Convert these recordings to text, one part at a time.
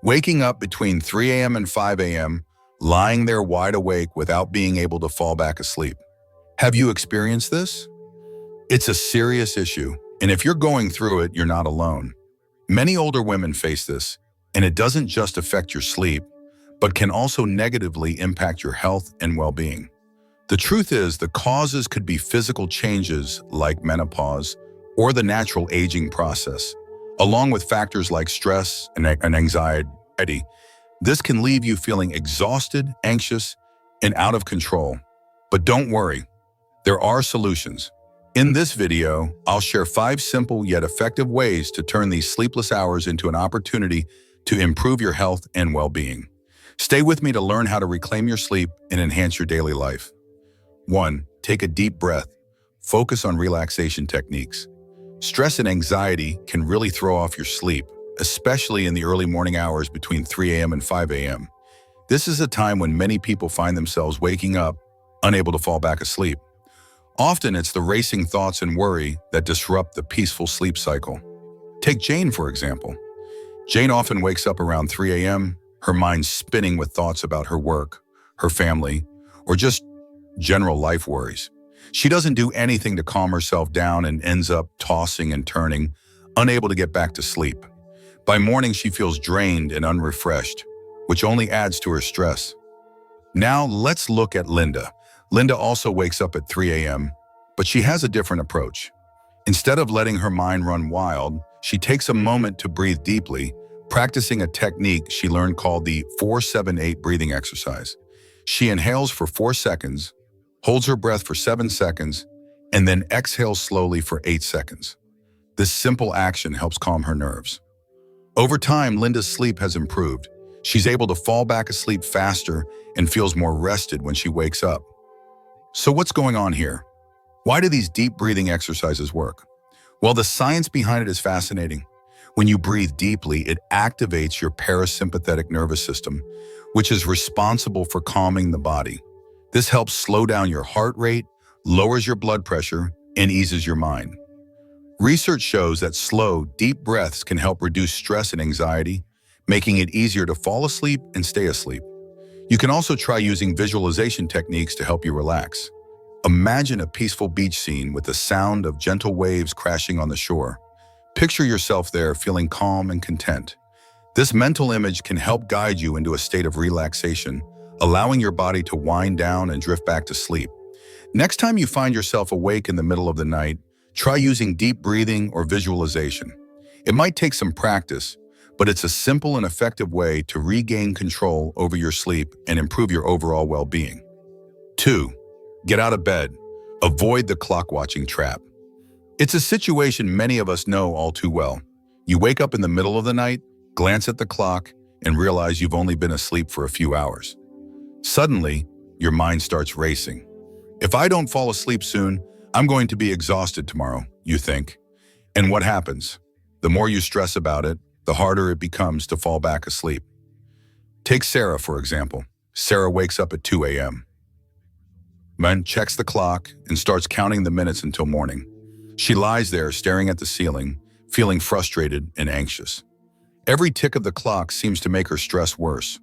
Waking up between 3 a.m. and 5 a.m., lying there wide awake without being able to fall back asleep. Have you experienced this? It's a serious issue, and if you're going through it, you're not alone. Many older women face this, and it doesn't just affect your sleep, but can also negatively impact your health and well-being. The truth is, the causes could be physical changes like menopause or the natural aging process, along with factors like stress and anxiety. This can leave you feeling exhausted, anxious, and out of control. But don't worry, there are solutions. In this video, I'll share 5 simple yet effective ways to turn these sleepless hours into an opportunity to improve your health and well-being. Stay with me to learn how to reclaim your sleep and enhance your daily life. 1. Take a deep breath. Focus on relaxation techniques. Stress and anxiety can really throw off your sleep, especially in the early morning hours between 3 a.m. and 5 a.m. This is a time when many people find themselves waking up, unable to fall back asleep. Often it's the racing thoughts and worry that disrupt the peaceful sleep cycle. Take Jane, for example. Jane often wakes up around 3 a.m., her mind spinning with thoughts about her work, her family, or just general life worries. She doesn't do anything to calm herself down and ends up tossing and turning, unable to get back to sleep. By morning, she feels drained and unrefreshed, which only adds to her stress. Now let's look at Linda. Linda also wakes up at 3 a.m., but she has a different approach. Instead of letting her mind run wild, she takes a moment to breathe deeply, practicing a technique she learned called the 4-7-8 breathing exercise. She inhales for 4 seconds, holds her breath for 7 seconds, and then exhales slowly for 8 seconds. This simple action helps calm her nerves. Over time, Linda's sleep has improved. She's able to fall back asleep faster and feels more rested when she wakes up. So what's going on here? Why do these deep breathing exercises work? Well, the science behind it is fascinating. When you breathe deeply, it activates your parasympathetic nervous system, which is responsible for calming the body. This helps slow down your heart rate, lowers your blood pressure, and eases your mind. Research shows that slow, deep breaths can help reduce stress and anxiety, making it easier to fall asleep and stay asleep. You can also try using visualization techniques to help you relax. Imagine a peaceful beach scene with the sound of gentle waves crashing on the shore. Picture yourself there feeling calm and content. This mental image can help guide you into a state of relaxation, allowing your body to wind down and drift back to sleep. Next time you find yourself awake in the middle of the night, try using deep breathing or visualization. It might take some practice, but it's a simple and effective way to regain control over your sleep and improve your overall well-being. 2. Get out of bed. Avoid the clock-watching trap. It's a situation many of us know all too well. You wake up in the middle of the night, glance at the clock, and realize you've only been asleep for a few hours. Suddenly, your mind starts racing. If I don't fall asleep soon, I'm going to be exhausted tomorrow, you think. And what happens? The more you stress about it, the harder it becomes to fall back asleep. Take Sarah, for example. Sarah wakes up at 2 a.m. Then checks the clock and starts counting the minutes until morning. She lies there staring at the ceiling, feeling frustrated and anxious. Every tick of the clock seems to make her stress worse.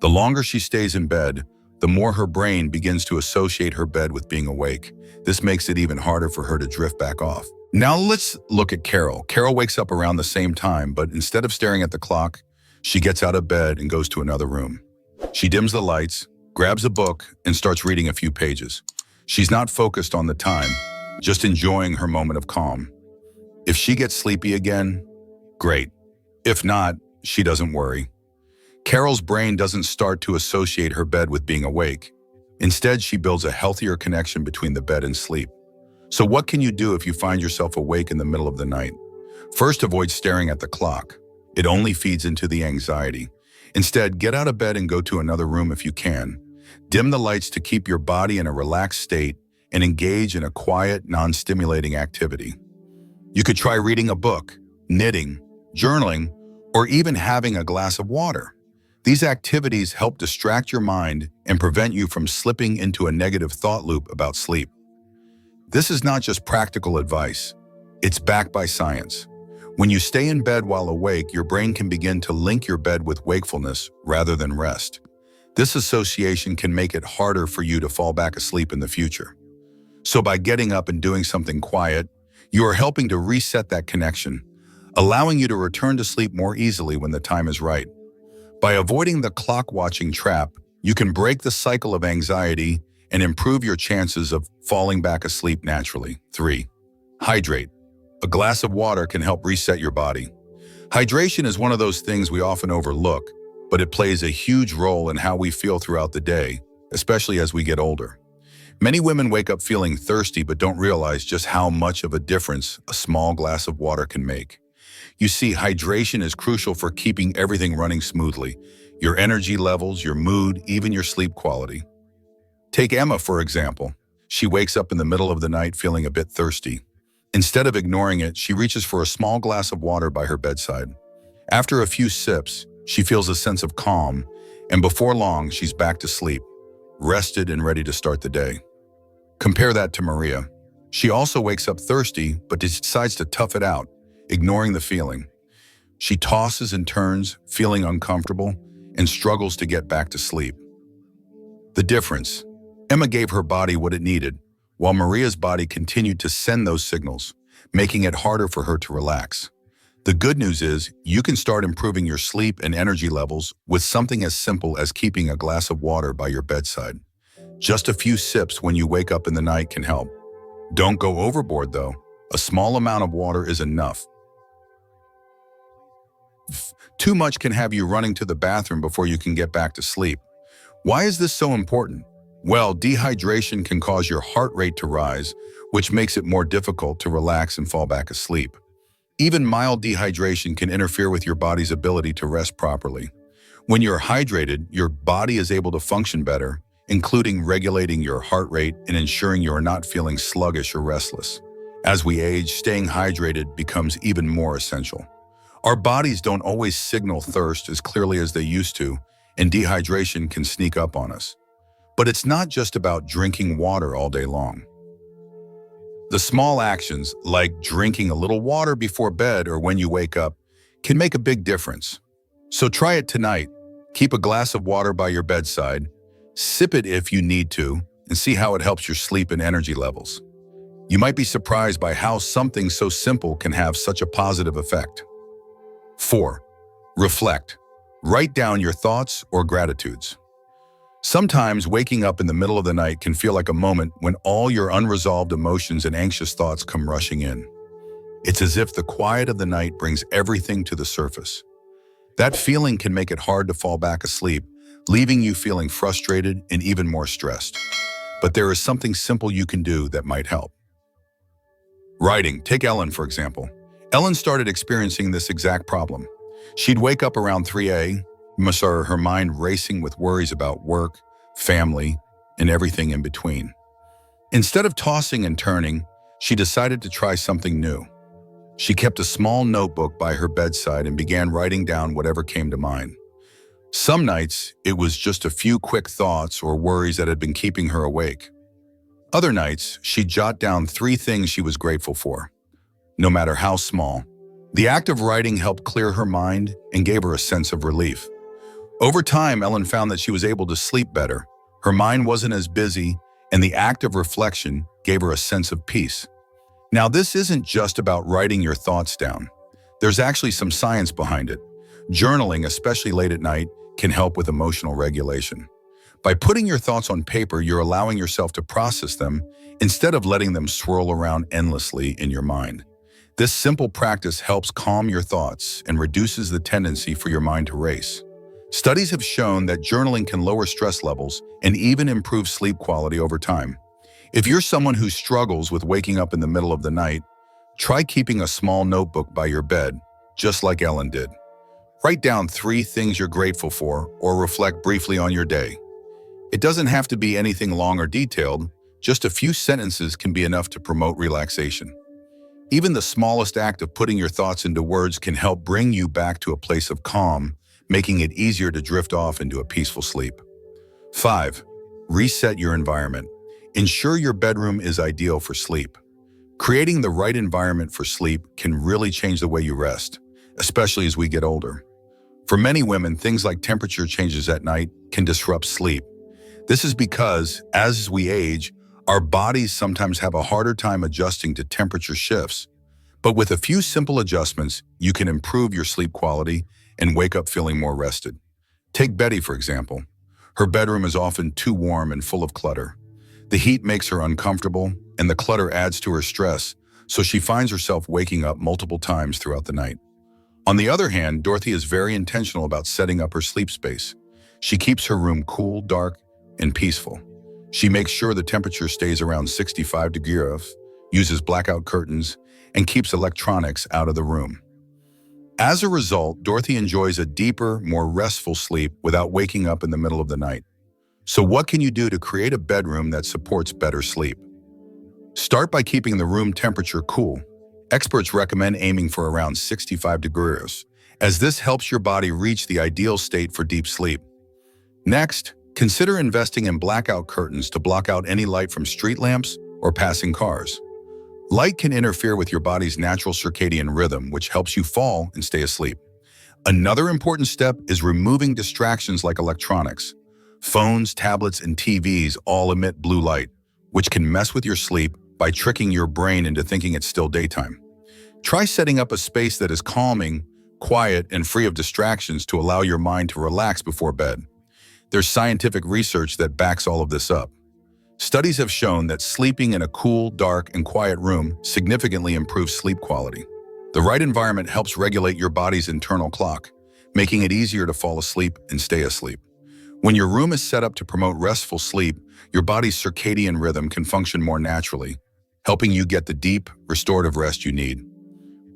The longer she stays in bed, the more her brain begins to associate her bed with being awake. This makes it even harder for her to drift back off. Now let's look at Carol. Carol wakes up around the same time, but instead of staring at the clock, she gets out of bed and goes to another room. She dims the lights, grabs a book, and starts reading a few pages. She's not focused on the time, just enjoying her moment of calm. If she gets sleepy again, great. If not, she doesn't worry. Carol's brain doesn't start to associate her bed with being awake. Instead, she builds a healthier connection between the bed and sleep. So what can you do if you find yourself awake in the middle of the night? First, avoid staring at the clock. It only feeds into the anxiety. Instead, get out of bed and go to another room if you can. Dim the lights to keep your body in a relaxed state and engage in a quiet, non-stimulating activity. You could try reading a book, knitting, journaling, or even having a glass of water. These activities help distract your mind and prevent you from slipping into a negative thought loop about sleep. This is not just practical advice. It's backed by science. When you stay in bed while awake, your brain can begin to link your bed with wakefulness rather than rest. This association can make it harder for you to fall back asleep in the future. So by getting up and doing something quiet, you are helping to reset that connection, allowing you to return to sleep more easily when the time is right. By avoiding the clock-watching trap, you can break the cycle of anxiety and improve your chances of falling back asleep naturally. 3. Hydrate. A glass of water can help reset your body. Hydration is one of those things we often overlook, but it plays a huge role in how we feel throughout the day, especially as we get older. Many women wake up feeling thirsty but don't realize just how much of a difference a small glass of water can make. You see, hydration is crucial for keeping everything running smoothly: your energy levels, your mood, even your sleep quality. Take Emma, for example. She wakes up in the middle of the night feeling a bit thirsty. Instead of ignoring it, she reaches for a small glass of water by her bedside. After a few sips, she feels a sense of calm, and before long, she's back to sleep, rested and ready to start the day. Compare that to Maria. She also wakes up thirsty, but decides to tough it out, ignoring the feeling. She tosses and turns, feeling uncomfortable, and struggles to get back to sleep. The difference: Emma gave her body what it needed, while Maria's body continued to send those signals, making it harder for her to relax. The good news is, you can start improving your sleep and energy levels with something as simple as keeping a glass of water by your bedside. Just a few sips when you wake up in the night can help. Don't go overboard though. A small amount of water is enough. Too much can have you running to the bathroom before you can get back to sleep. Why is this so important? Well, dehydration can cause your heart rate to rise, which makes it more difficult to relax and fall back asleep. Even mild dehydration can interfere with your body's ability to rest properly. When you're hydrated, your body is able to function better, including regulating your heart rate and ensuring you are not feeling sluggish or restless. As we age, staying hydrated becomes even more essential. Our bodies don't always signal thirst as clearly as they used to, and dehydration can sneak up on us. But it's not just about drinking water all day long. The small actions, like drinking a little water before bed or when you wake up, can make a big difference. So try it tonight. Keep a glass of water by your bedside, sip it if you need to, and see how it helps your sleep and energy levels. You might be surprised by how something so simple can have such a positive effect. 4. Reflect. Write down your thoughts or gratitudes. Sometimes waking up in the middle of the night can feel like a moment when all your unresolved emotions and anxious thoughts come rushing in. It's as if the quiet of the night brings everything to the surface. That feeling can make it hard to fall back asleep, leaving you feeling frustrated and even more stressed. But there is something simple you can do that might help. Writing. Take Ellen, for example. Ellen started experiencing this exact problem. She'd wake up around 3 a.m., her mind racing with worries about work, family, and everything in between. Instead of tossing and turning, she decided to try something new. She kept a small notebook by her bedside and began writing down whatever came to mind. Some nights, it was just a few quick thoughts or worries that had been keeping her awake. Other nights, she'd jot down 3 things she was grateful for, no matter how small. The act of writing helped clear her mind and gave her a sense of relief. Over time, Ellen found that she was able to sleep better. Her mind wasn't as busy, and the act of reflection gave her a sense of peace. Now, this isn't just about writing your thoughts down. There's actually some science behind it. Journaling, especially late at night, can help with emotional regulation. By putting your thoughts on paper, you're allowing yourself to process them instead of letting them swirl around endlessly in your mind. This simple practice helps calm your thoughts and reduces the tendency for your mind to race. Studies have shown that journaling can lower stress levels and even improve sleep quality over time. If you're someone who struggles with waking up in the middle of the night, try keeping a small notebook by your bed, just like Ellen did. Write down 3 things you're grateful for or reflect briefly on your day. It doesn't have to be anything long or detailed, just a few sentences can be enough to promote relaxation. Even the smallest act of putting your thoughts into words can help bring you back to a place of calm, making it easier to drift off into a peaceful sleep. 5. Reset your environment. Ensure your bedroom is ideal for sleep. Creating the right environment for sleep can really change the way you rest, especially as we get older. For many women, things like temperature changes at night can disrupt sleep. This is because, as we age, our bodies sometimes have a harder time adjusting to temperature shifts. But with a few simple adjustments, you can improve your sleep quality and wake up feeling more rested. Take Betty, for example. Her bedroom is often too warm and full of clutter. The heat makes her uncomfortable, and the clutter adds to her stress, so she finds herself waking up multiple times throughout the night. On the other hand, Dorothy is very intentional about setting up her sleep space. She keeps her room cool, dark, and peaceful. She makes sure the temperature stays around 65 degrees, uses blackout curtains, and keeps electronics out of the room. As a result, Dorothy enjoys a deeper, more restful sleep without waking up in the middle of the night. So what can you do to create a bedroom that supports better sleep? Start by keeping the room temperature cool. Experts recommend aiming for around 65 degrees, as this helps your body reach the ideal state for deep sleep. Next, consider investing in blackout curtains to block out any light from street lamps or passing cars. Light can interfere with your body's natural circadian rhythm, which helps you fall and stay asleep. Another important step is removing distractions like electronics. Phones, tablets, and TVs all emit blue light, which can mess with your sleep by tricking your brain into thinking it's still daytime. Try setting up a space that is calming, quiet, and free of distractions to allow your mind to relax before bed. There's scientific research that backs all of this up. Studies have shown that sleeping in a cool, dark, and quiet room significantly improves sleep quality. The right environment helps regulate your body's internal clock, making it easier to fall asleep and stay asleep. When your room is set up to promote restful sleep, your body's circadian rhythm can function more naturally, helping you get the deep, restorative rest you need.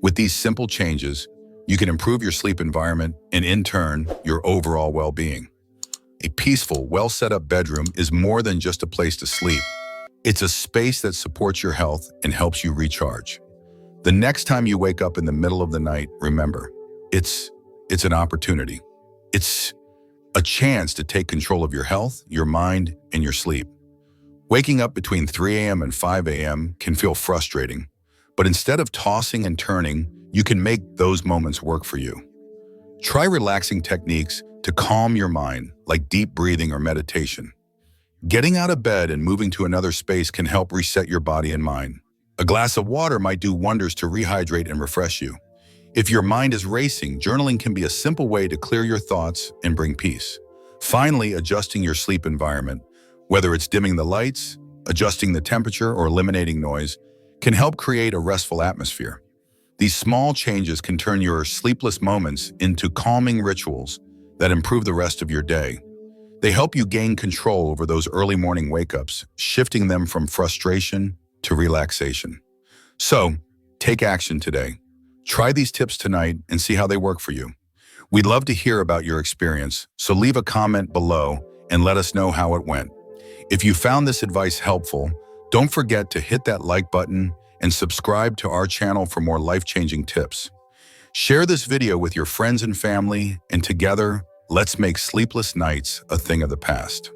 With these simple changes, you can improve your sleep environment and, in turn, your overall well-being. A peaceful, well-set-up bedroom is more than just a place to sleep. It's a space that supports your health and helps you recharge. The next time you wake up in the middle of the night, remember, it's an opportunity. It's a chance to take control of your health, your mind, and your sleep. Waking up between 3 a.m. and 5 a.m. can feel frustrating, but instead of tossing and turning, you can make those moments work for you. Try relaxing techniques to calm your mind, like deep breathing or meditation. Getting out of bed and moving to another space can help reset your body and mind. A glass of water might do wonders to rehydrate and refresh you. If your mind is racing, journaling can be a simple way to clear your thoughts and bring peace. Finally, adjusting your sleep environment, whether it's dimming the lights, adjusting the temperature, or eliminating noise, can help create a restful atmosphere. These small changes can turn your sleepless moments into calming rituals that improve the rest of your day. They help you gain control over those early morning wake-ups, shifting them from frustration to relaxation. So, take action today. Try these tips tonight and see how they work for you. We'd love to hear about your experience, so leave a comment below and let us know how it went. If you found this advice helpful, don't forget to hit that like button and subscribe to our channel for more life-changing tips. Share this video with your friends and family, and together, let's make sleepless nights a thing of the past.